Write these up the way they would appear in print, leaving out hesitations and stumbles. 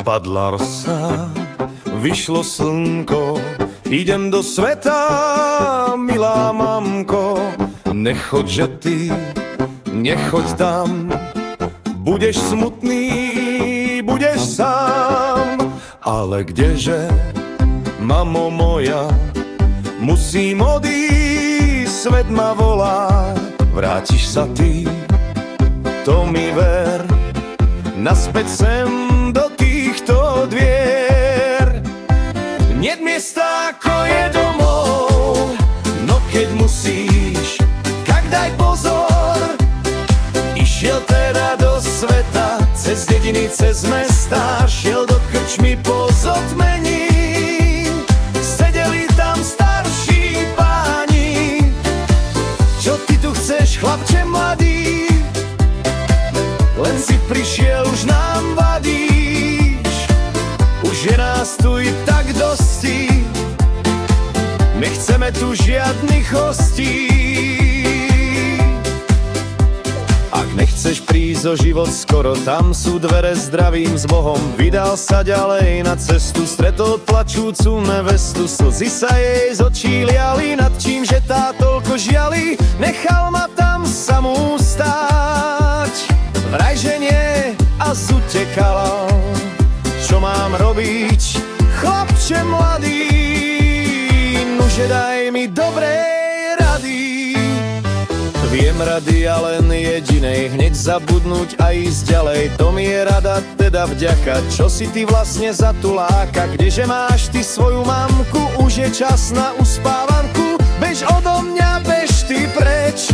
Spadla rosa, vyšlo slnko, idem do sveta, milá mamko. Nechoď, že ty, nechoď tam, budeš smutný, budeš sám. Ale kdeže, mamo moja, musím odísť, svet ma volá. Vrátiš sa ty, to mi ver, naspäť sem do týchto dvier. Niet miesta ako je domov, no keď musíš, tak daj pozor. Išiel teda do sveta, cez dediny, cez mesta, šiel do krčmy po zotmení. Sedeli tam starší páni. Čo ty tu chceš, chlapče mladý? Len si prišiel, už nám vadíš. Už je nás tu i tak dosti, nechceme tu žiadnych hostí. Ak nechceš prísť o život skoro, tam sú dvere zdravým s Bohom. Vydal sa ďalej na cestu, stretol plačúcu nevestu. Slzy sa jej z očí liali, nad čím, že tá toľko žiali. Nechal ma tam samú stáť, vraj že nie, a zutekala. Čo mám robiť, chlapče mladý? Nuže daj mi dobré rady. Viem rady, ale len jedinej, hneď zabudnúť a ísť ďalej. To mi je rada, teda vďaka. Čo si ty vlastne za tuláka? Kdeže máš ty svoju mamku? Už je čas na uspávanku. Bež odo mňa, bež ty preč.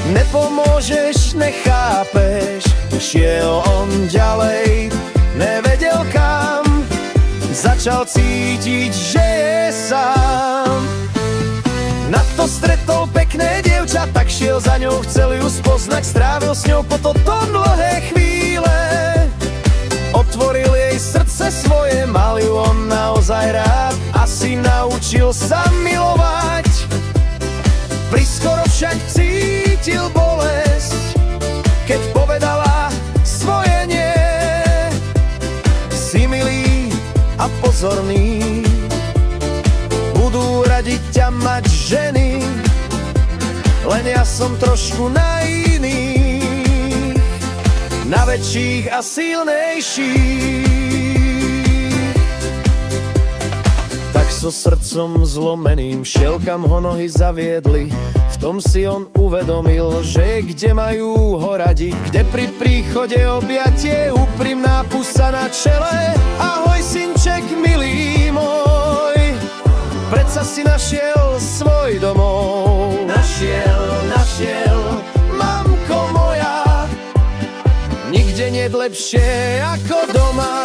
Nepomôžeš, nechápeš. Šiel on ďalej, nevedel kam. Začal cítiť, že je sám. Na to stretol pekné dievča, tak šiel za ňou, chcel ju spoznať. Strávil s ňou potom dlhé chvíle. Otvoril jej srdce svoje, mal ju on naozaj rád. Asi naučil sa milovať. Priskoro však cítil bolesť, keď povedala svoje nie. Si milý a pozorný, budú radiť ťa mať ženy, len ja som trošku na iných, na väčších a silnejších. Tak so srdcom zlomeným šiel, kam ho nohy zaviedli. V tom si on uvedomil, že kde majú ho radi, kde pri príchode objatie, úprimná pusa na čele. Ahoj synček milý môj, predsa si našiel svoj domov. Našiel, mamko moja, nikde niet lepšie ako doma.